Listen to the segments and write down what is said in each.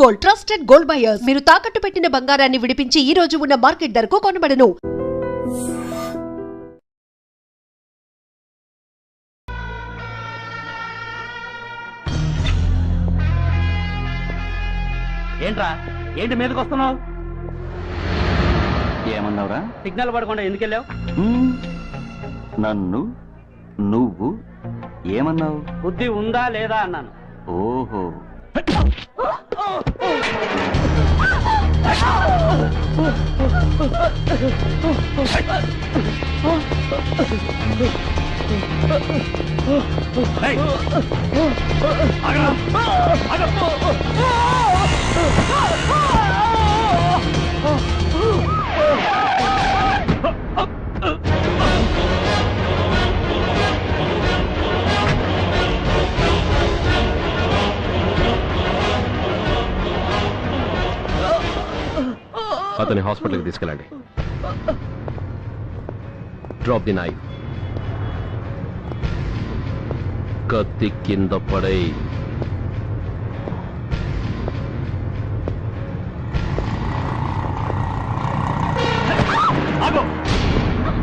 Gold trusted gold buyers. మీరు తాకట్టు పెట్టిన బంగారాన్ని విడిపించి ఈ రోజు ఉన్న మార్కెట్ ధరకు కొనబడను. ఏంట్రా ఏంటి మీదకి వస్తున్నావు? ఏమన్నావురా? సిగ్నల్ పడకుండా ఎందుకు వెళ్ళావు? నన్ను నువ్వు ఏమన్నావు? బుద్ధి ఉందా లేదా అన్నాను. ఓహో, అతని హాస్పిటల్కి తీసుకెళ్ళండి. Drop the knife. కత్తి కింద పడై.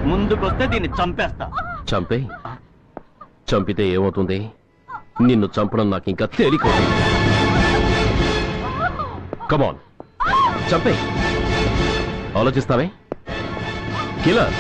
ముందుకొస్తే దీన్ని చంపేస్తా. చంపే. చంపితే ఏమవుతుంది? నిన్ను చంపడం నాకు ఇంకా తేలికవుతుంది. కమాన్, చంపే. ఆలోచిస్తావే కిల్లర్?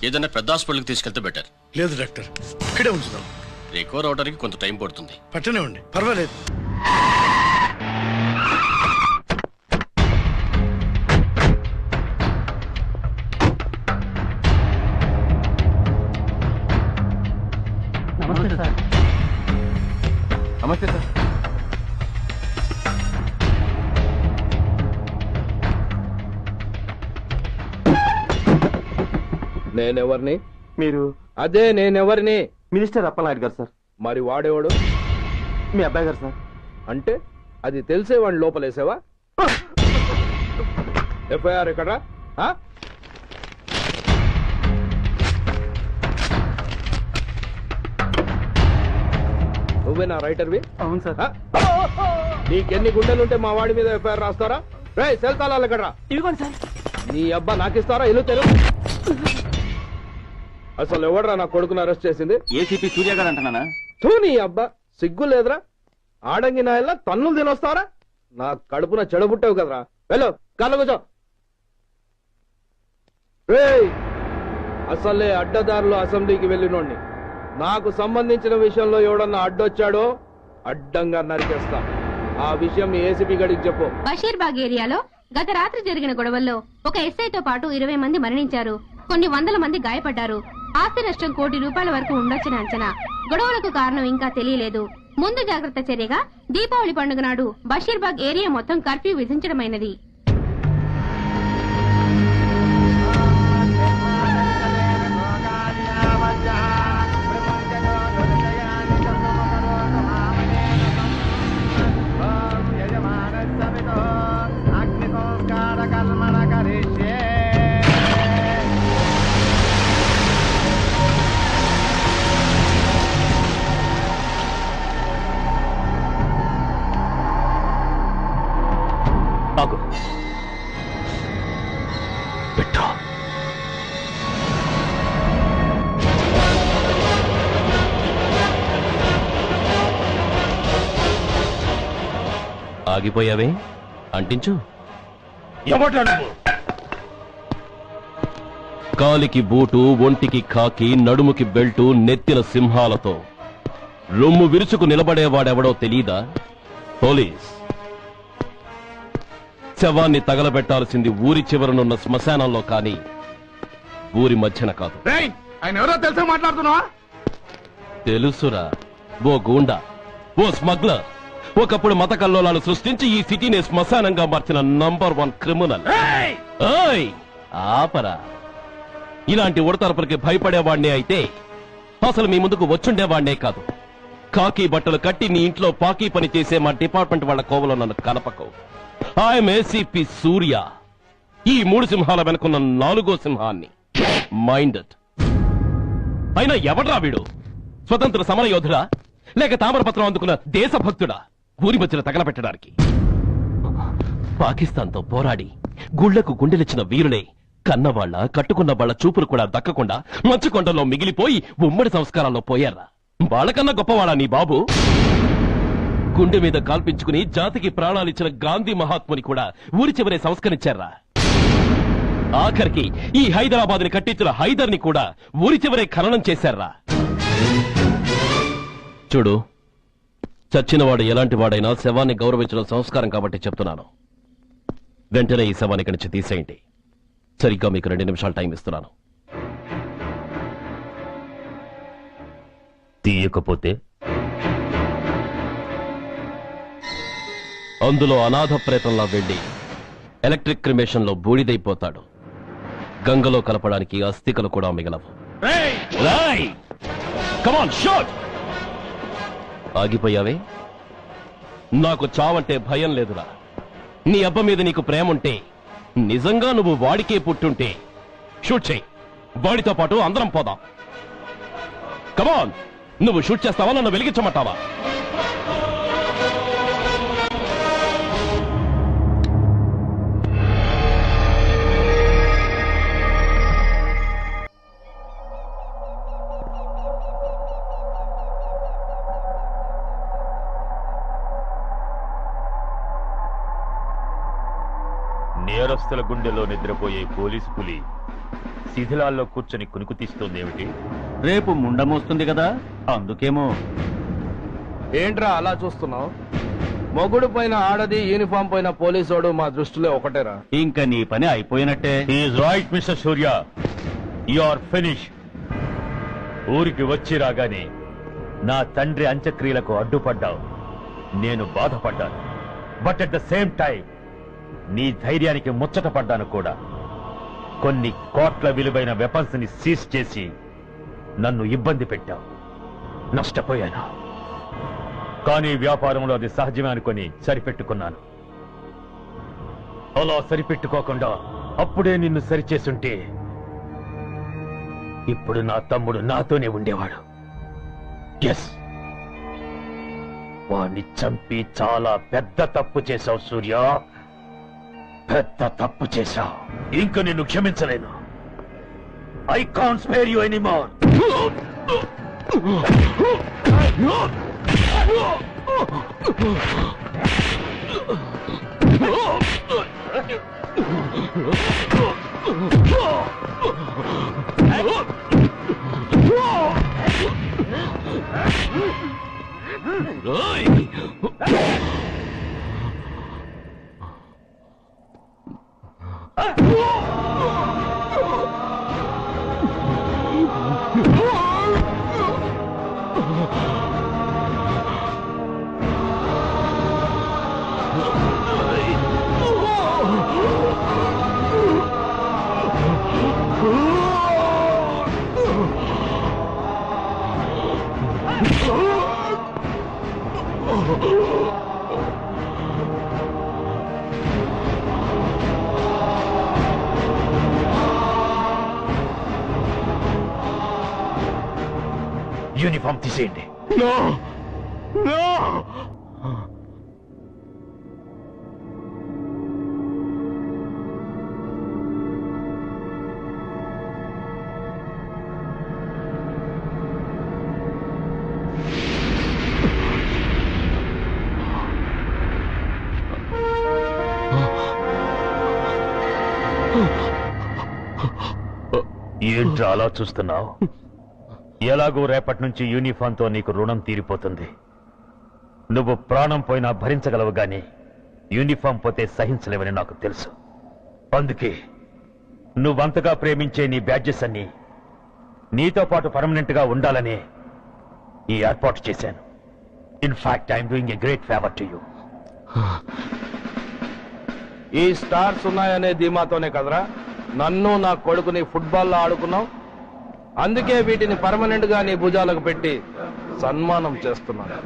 ఏదైనా పెద్ద హాస్పిటల్కి తీసుకెళ్తే బెటర్. లేదు డాక్టర్, ఇక్కడే ఉంచుదాం. రికవర్ అవడానికి కొంత టైం పడుతుంది. పట్టనే ఉండి పర్వాలేదు. నేనెవరిని? మీరు అదే నేనెవరిని? మినిస్టర్ అప్పలనాయుడు గారు సార్. మరి వాడేవాడు? మీ అబ్బాయి గారు సార్. అంటే అది తెలిసే వాడిని లోపలేసావా? ఎఫ్ఐఆర్ ఎక్కడా? నువ్వేనా రైటర్వి? అవును సార్. నీకెన్ని గుండెలుంటే మా వాడి మీద ఎఫ్ఐఆర్ రాస్తారా? రే సెల్ తాళాలు ఎక్కడ్రా? ఇదిగోండి సార్. నీ అబ్బా నాకిస్తారా? ఇల్లు తెలుగు. అసలు ఎవడరా నా కొడుకును అరెస్ట్ చేసింది? ఏసీపీ సూర్య గారు అంటున్నానా? తూ నీ అబ్బా సిగ్గు లేదురా? ఆడంగి నాయల్లా తన్నులు తినొస్తారా? నా కడుపున చెడబుట్టావు కదరా. వెళ్ళు కళ్ళ కూర్చో. రేయ్ అసలే అడ్డదారులు అసెంబ్లీకి వెళ్ళినోడిని. నాకు సంబంధించిన విషయంలో ఎవడన్నా అడ్డొచ్చాడో అడ్డంగా నరికేస్తా. ఆ విషయం మీ ఏసీపీ గడికి చెప్పు. బషీర్బాగ్ ఏరియాలో గత రాత్రి జరిగిన గొడవల్లో ఒక ఎస్ఐతో పాటు 20 మంది మరణించారు. కొన్ని వందల మంది గాయపడ్డారు. ఆస్తి నష్టం ₹1 కోటి వరకు ఉండొచ్చని అంచనా. గొడవలకు కారణం ఇంకా తెలియలేదు. ముందు జాగ్రత్త చర్యగా దీపావళి పండుగ నాడు బషీర్బాగ్ ఏరియా మొత్తం కర్ఫ్యూ విధించడమైనది. ఆగు. పెట్టు. ఆగిపోయావే? అంటించు. కాలికి బూటు, ఒంటికి కాకి, నడుముకి బెల్టు, నెత్తిన సింహాలతో రొమ్ము విరుచుకు నిలబడేవాడెవడో తెలీదా? పోలీస్. శవాన్ని తగలబెట్టాల్సింది ఊరి చివరనున్న శ్మశానంలో కానీ ఊరి మధ్యన కాదు. ఆయన ఎవరో తెలుసా మాట్లాడుతున్నావా? తెలుసురా. ఓ గూండా, ఓ స్మగ్లర్, ఒకప్పుడు మత కల్లోలాలు సృష్టించి ఈ సిటీని శ్మశానంగా మార్చిన నంబర్ 1 క్రిమినల్. ఓయ్ ఆపరా. ఇలాంటి ఉడతరపులకి భయపడేవాడినే అయితే అసలు మీ ముందుకు వచ్చుండేవాడినే కాదు. కాకి బట్టలు కట్టి నీ ఇంట్లో పాకీ పని చేసే మా డిపార్ట్మెంట్ వాళ్ళ కోవలో నన్ను కలపకు. ఐఎమ్ ఏసీపీ సూర్య. ఈ 3 సింహాల వెనుకున్న 4వ సింహాన్ని. మైండెడ్. అయినా ఎవడ్రా వీడు? స్వతంత్ర సమర యోధుడా లేక తామరపత్రం అందుకున్న దేశభక్తుడా ఊరి మధ్యన తగలబెట్టడానికి? పాకిస్తాన్తో పోరాడి గుళ్లకు గుండెలిచ్చిన వీరులే కన్నవాళ్ల కట్టుకున్న వాళ్ల చూపులు కూడా దక్కకుండా మంచుకొండలో మిగిలిపోయి ఉమ్మడి సంస్కారాల్లో పోయారా? వాళ్ళకన్నా గొప్పవాడా నీ బాబు? గుండె మీద కాల్పించుకుని జాతికి ప్రాణాలిచ్చిన గాంధీ మహాత్ముని కూడా ఊరి చివరే సంస్కరించారా? ఆఖరికి ఈ హైదరాబాద్ ని కట్టించిన హైదర్ ని కూడా ఊరి చివరే ఖననం చేశారా? చూడు, చచ్చినవాడు ఎలాంటి వాడైనా శవాన్ని గౌరవించడం సంస్కారం కాబట్టి చెప్తున్నాను. వెంటనే ఈ శవాన్ని ఇక్కడి నుంచి తీసేయండి. సరిగ్గా మీకు 2 నిమిషాలు టైం ఇస్తున్నాను. తీయకపోతే అందులో అనాథ ప్రేతంలా వెళ్లి ఎలక్ట్రిక్ క్రిమేషన్ లో బూడిదైపోతాడు. గంగలో కలపడానికి అస్థికలు కూడా మిగలవు. Come on shoot. ఆగిపోయావే? నాకు చావంటే భయం లేదురా. నీ అబ్బ మీద నీకు ప్రేముంటే, నిజంగా నువ్వు వాడికే పుట్టుంటే షూట్ చేయి. వాడితో పాటు అందరం పోదాం. కమాన్. నువ్వు షూట్ చేస్తావా, నన్ను వెలిగించమంటావా? నేరస్తుల గుండెలో నిద్రపోయే పోలీసు పులి శిథిలాల్లో కూర్చొని కునుకు తీస్తోందేమిటి? రేపు ముండమోస్తుంది కదా, అందుకేమో. ఏంట్రా అలా చూస్తున్నావు? మొగుడు పైన ఆడది, యూనిఫామ్ పైన పోలీసోడు మా దృష్టిలో ఒకటేరా. ఇంకా నీ పని అయిపోయినట్టే. Is right mister Surya, you are finish. ఊరికి వచ్చి రాగానే నా తండ్రి అంత్యక్రియలకు అడ్డుపడ్డావు. నేను బాధపడ్డాను. But at the same time నీ ధైర్యానికి ముచ్చట పడ్డాను కూడా. కొన్ని కోట్ల విలువైన వెపన్స్ ని సీజ్ చేసి నన్ను ఇబ్బంది పెట్టావు. నష్టపోయాను. కానీ వ్యాపారంలో అది సహజమే అనుకొని సరిపెట్టుకున్నాను. అలా సరిపెట్టుకోకుండా అప్పుడే నిన్ను సరిచేసుంటే ఇప్పుడు నా తమ్ముడు నాతోనే ఉండేవాడు. ఎస్, వాణ్ణి చంపి చాలా పెద్ద తప్పు చేశావు సూర్య. పెద్ద తప్పు చేశావు. ఇంక నిన్ను క్షమించలేను. I can't spare you anymore. Uniform తీసేయండి. ఏంట్రా అలా చూస్తున్నావు? ఎలాగో రేపటి నుంచి యూనిఫామ్తో నీకు రుణం తీరిపోతుంది. నువ్వు ప్రాణం పోయినా భరించగలవు గాని యూనిఫామ్ పోతే సహించలేవని నాకు తెలుసు. అందుకే నువ్వంతగా ప్రేమించే నీ బ్యాడ్జెస్ అన్ని నీతో పాటు పర్మనెంట్ గా ఉండాలని ఈ ఏర్పాటు చేశాను. In fact I'm doing a great favour to you. ఈ స్టార్స్ ఉన్నాయనే ధీమాతోనే కదరా నన్ను నా కొడుకుని ఫుట్బాల్లో ఆడుకున్నావు. అందుకే వీటిని పర్మనెంట్ గా నీ భుజాలకు పెట్టి సన్మానం చేస్తున్నాను.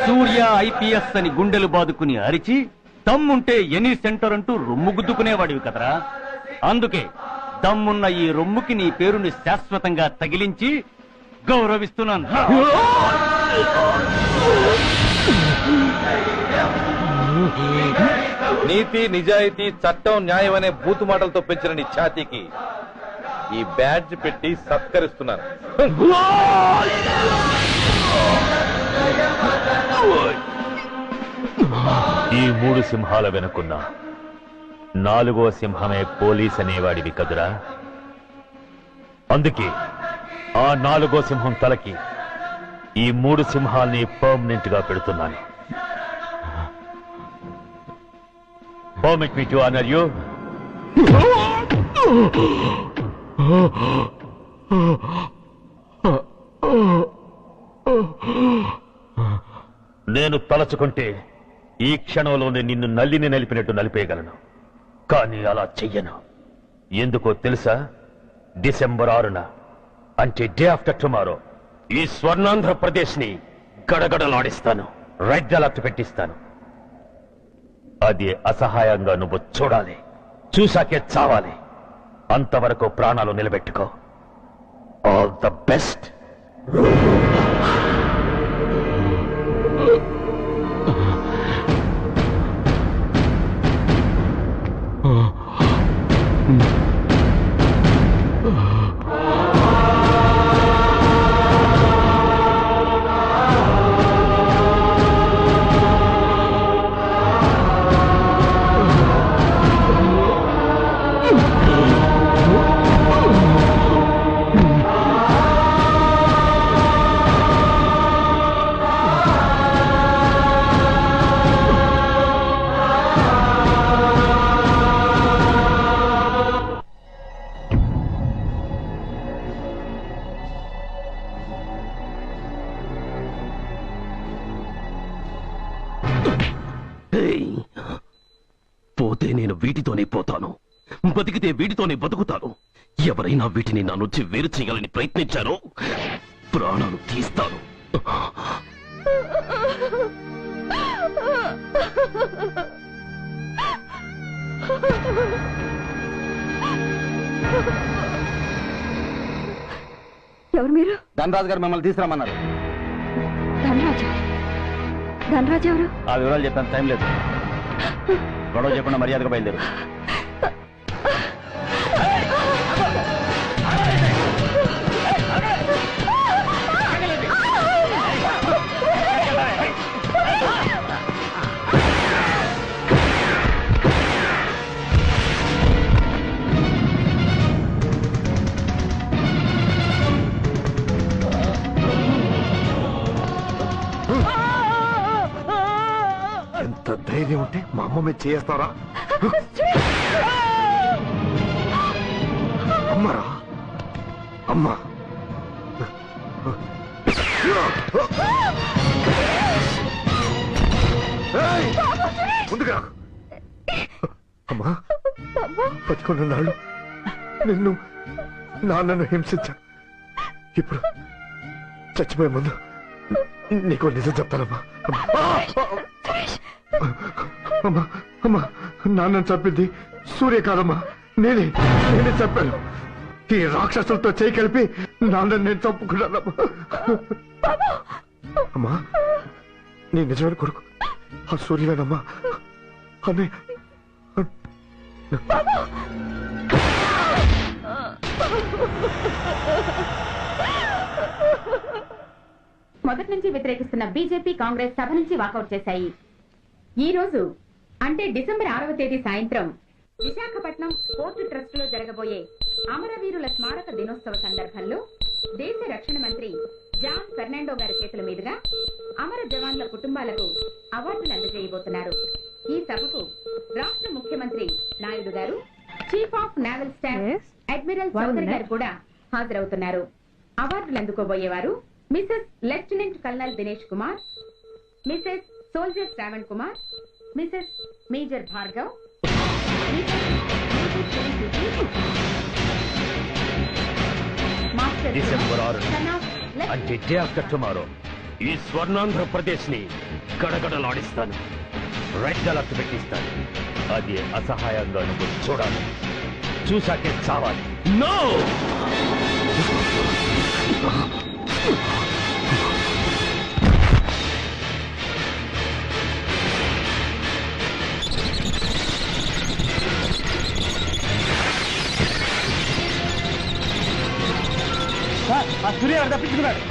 సూర్య ఐపీఎస్ అని గుండెలు బాదుకుని అరిచి దమ్ముంటే ఎనీ సెంటర్ అంటూ రొమ్ము గుద్దుకునేవాడివి కదరా. అందుకే దమ్మున్న ఈ రొమ్ముకి నీ పేరుని శాశ్వతంగా తగిలించి గౌరవిస్తున్నాను. నీతి, నిజాయితీ, చట్టం, న్యాయం అనే బూతు మాటలతో పెంచిన నీ ఛాతీకి ఈ బ్యాడ్జ్ పెట్టి సత్కరిస్తున్నాను. ఈ 3 సింహాల వెనుకున్న 4వ సింహమే పోలీస్ అనేవాడివి కదురా. అందుకే ఆ 4వ సింహం తలకి ఈ 3 సింహాల్ని పర్మనెంట్ గా పెడుతున్నాను. Permit me to honour you. నేను తలచుకుంటే ఈ క్షణంలోనే నిన్ను నల్లిని నలిపినట్టు నలిపేయగలను. కానీ అలా చెయ్యను. ఎందుకో తెలుసా? డిసెంబర్ 6న అంటే డే ఆఫ్టర్ టుమారో ఈ స్వర్ణాంధ్రప్రదేశ్ ని గడగడలాడిస్తాను. రెడ్ అలర్ట్ పెట్టిస్తాను. అది అసహాయంగా నువ్వు చూడాలి. చూశాకే చావాలి. అంతవరకు ప్రాణాలు నిలబెట్టుకో. All the best. చచ్చిపోతాను. బతికితే వీటితోనే బతుకుతాను. ఎవరైనా వీటిని నా నుంచి వేరు చేయాలని ప్రయత్నించారో ప్రాణాలు తీస్తాను. ఎవరు మీరు? ధనరాజు గారు మిమ్మల్ని తీసుకురమ్మన్నారు. ధనరాజు? ధనరాజు ఎవరు? ఆ వివరాలు చెప్పాను, టైం లేదు. గొడవ చెప్పకుండా మర్యాదగా బయలుదేరు. ఎంత ధైర్యం ఉంటే మా అమ్మ మీద చేస్తారా? అమ్మరా అమ్మా, ముందుగా అమ్మా, బతుకున్న నాళ్ళు నిన్ను నాన్నను హింసించా. ఇప్పుడు చచ్చిపోయే ముందు నీకు నిజం చెప్తానమ్మా. అమ్మా అమ్మా, నాన్నను చంపింది సూర్య కాదమ్మా, నేనే చెప్పాను. ఈ రాక్షసులతో చేయి కలిపి నాన్నని నేను చంపుకున్నానమ్మా. అమ్మా, నీ నిజమైన కొడుకు ఆ సూర్యవేనమ్మా. అన్నయ్య మొదటి నుంచి వ్యతిరేకిస్తున్న బీజేపీ, కాంగ్రెస్ సభ నుంచి వాకౌట్ చేశాయి. ఈ రోజు అంటే డిసెంబర్ 6వ తేదీ సాయంత్రం విశాఖపట్నం పోర్టు ట్రస్ట్ లో జరగబోయే అమరవీరుల స్మారక దినోత్సవ సందర్భంలో దేశ రక్షణ మంత్రి జాన్ ఫెర్నాండో గారి చేతుల మీదుగా అమర జవాన్ల కుటుంబాలకు అవార్డులు అందజేయబోతున్నారు. ఈ సభకు రాష్ట్ర ముఖ్యమంత్రి నాయుడు గారు, chief of naval staff admiral Chaudhary గారు కూడా హాజరవుతున్నారు. అవార్డులు అందుకోబోయేవారు Mrs lieutenant colonel Dinesh Kumar, Mrs soldier Shravan Kumar, Mrs major Bhargav, December 6 అంటే డే ఆఫ్టర్ టుమారో ఈ స్వర్ణాంధ్రప్రదేశ్ ని గడగడలాడిస్తాను. రెడ్ అలర్ట్ పెట్టిస్తాను. అది అసహాయంగా నువ్వు చూడాలి, చూసాకే చావాలి. నో! ఆ సూర్య తప్పించుకున్నాడు.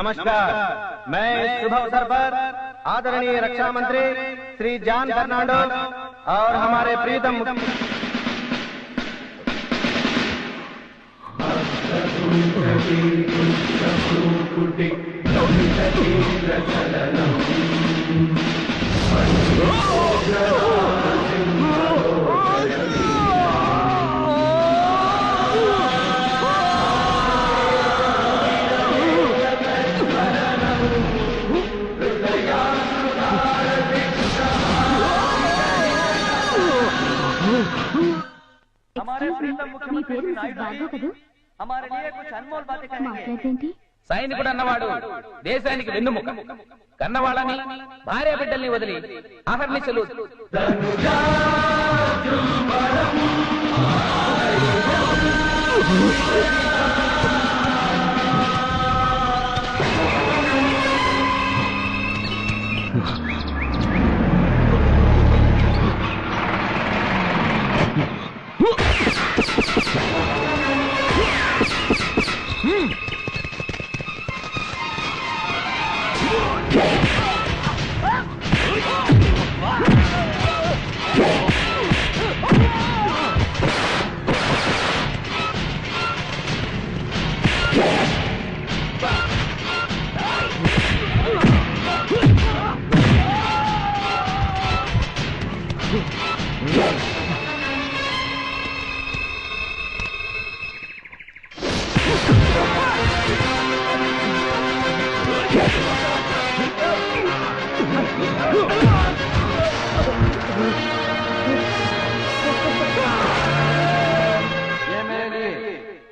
नमस्कार। मैं इस शुभ अवसर पर आदरणीय रक्षा मंत्री श्री जॉन फर्नांडो और हमारे प्रीतम సైనికుడు అన్నవాడు దేశానికి వెన్నుముక. కన్నవాళ్ళని భార్య బిడ్డల్ని వదిలి అహర్నిశలు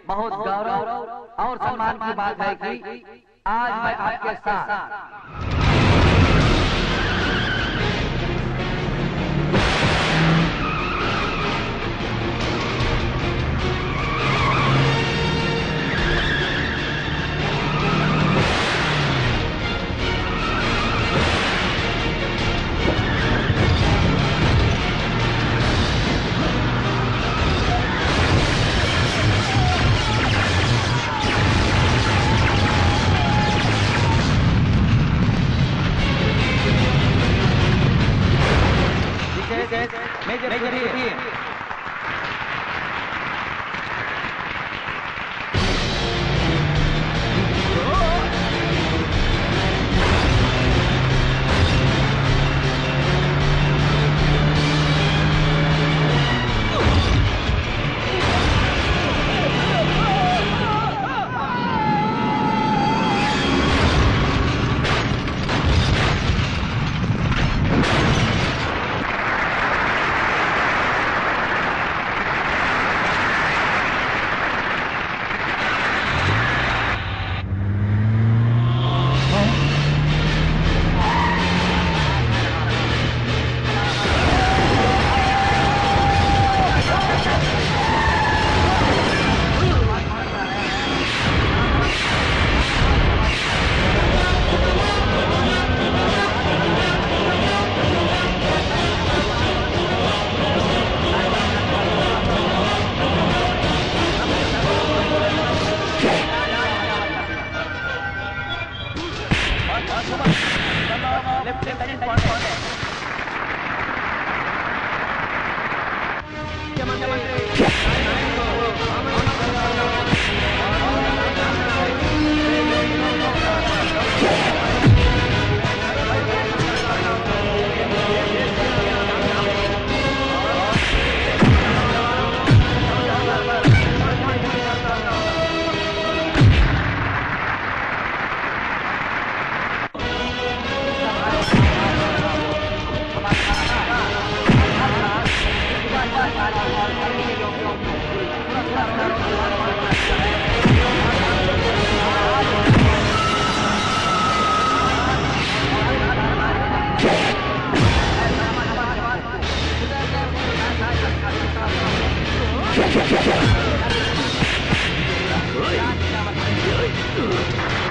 बहुत गौरव और सम्मान की बात है कि आज मैं आपके साथ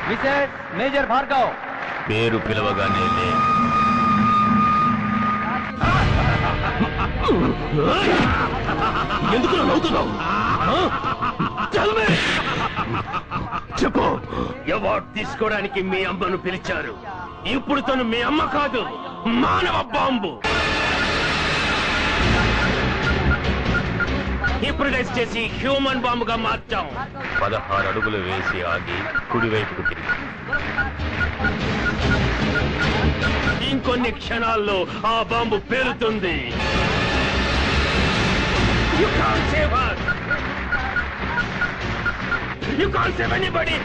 మిసెస్ మేజర్ భార్గవ్ పేరు పిలవగానే లే. ఎందుకు నవ్వుతున్నావు? చెప్పు. అవార్డు తీసుకోవడానికి మీ అమ్మను పిలిచారు. ఇప్పుడు తను మీ అమ్మ కాదు, మానవ బాంబు. హిప్నటైజ్ చేసి హ్యూమన్ బాంబుగా మార్చాం. 16 అడుగులు వేసి ఆగి కుడివైపుకు తిరిగి ఇంకొన్ని క్షణాల్లో ఆ bomb పేలుతుంది. You can't save her. You can't save anybody.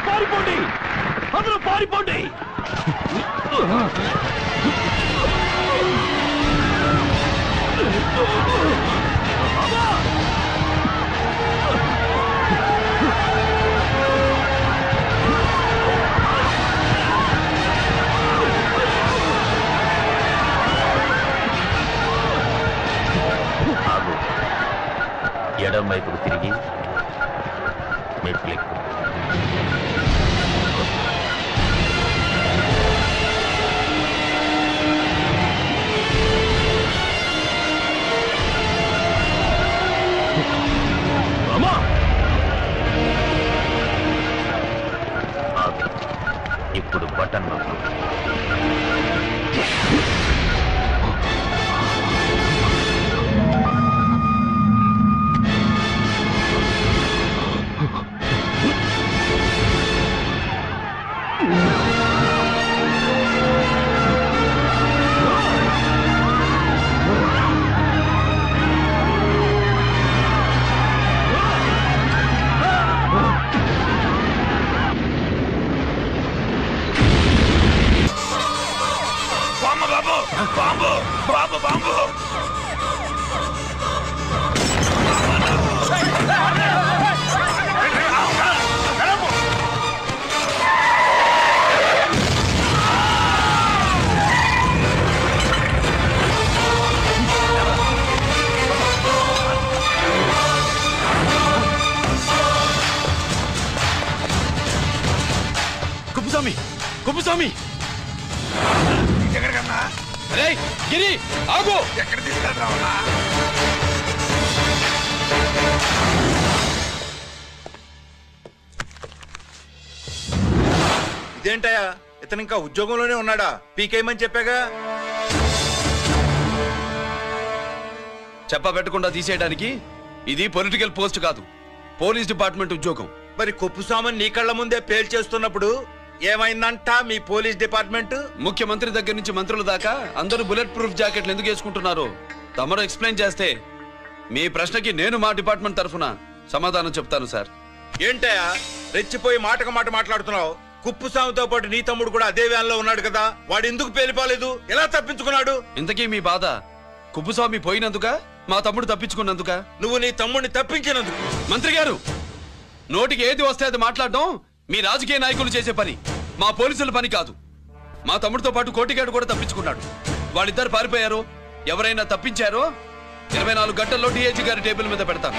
పారిపోండి, అందరూ పారిపోండి. ఎడం వైపుకు తిరిగి మెట్లెక్కు. ఇప్పుడు బటన్ నొక్కు. కుప్పుస్వామి, ఎక్కడికన్నా? అరే గిరి ఆగు. ఎక్కడ తీసుకెళ్తావా? ఇదేంటయా, ఇతను ఇంకా ఉద్యోగంలోనే ఉన్నాడా? పీకేయమని చెప్పాగా. చెప్ప పెట్టకుండా తీసేయడానికి ఇది పొలిటికల్ పోస్ట్ కాదు, పోలీస్ డిపార్ట్మెంట్ ఉద్యోగం. మరి కుప్పుస్వామిని నీ కళ్ళ ముందే పేల్చేస్తున్నప్పుడు ఏమైందంట మీ పోలీస్ డిపార్ట్మెంట్? ముఖ్యమంత్రి దగ్గర నుంచి మంత్రుల దాకా అందరూ బుల్లెట్ ప్రూఫ్ జాకెట్లు ఎందుకు వేసుకుంటున్నారు తమరు ఎక్స్ప్లెయిన్ చేస్తే మీ ప్రశ్నకి నేను మా డిపార్ట్మెంట్ తరఫున సమాధానం చెప్తాను సార్. ఏంటయా రెచ్చిపోయి మాటకు మాట మాట్లాడుతున్నావు? కుప్పుస్వామితో పాటు నీ తమ్ముడు కూడా అదే వ్యాన్లో ఉన్నాడు కదా, వాడు ఎందుకు పేలిపోలేదు? ఎలా తప్పించుకున్నాడు? ఇంతకీ మీ బాధ కుప్పుస్వామి పోయినందుక, మా తమ్ముడు తప్పించుకున్నందుక? నువ్వు నీ తమ్ముడిని తప్పించినందుకు. మంత్రి గారు, నోటికి ఏది వస్తే అది మాట్లాడడం మీ రాజకీయ నాయకులు చేసే పని, మా పోలీసుల పని కాదు. మా తమ్ముడితో పాటు కోటిగాడు కూడా తప్పించుకున్నాడు. వాళ్ళిద్దరు పారిపోయారు. ఎవరైనా తప్పించారో 24 గంటల్లో డిఐజీ గారి టేబుల్ మీద పెడతాను.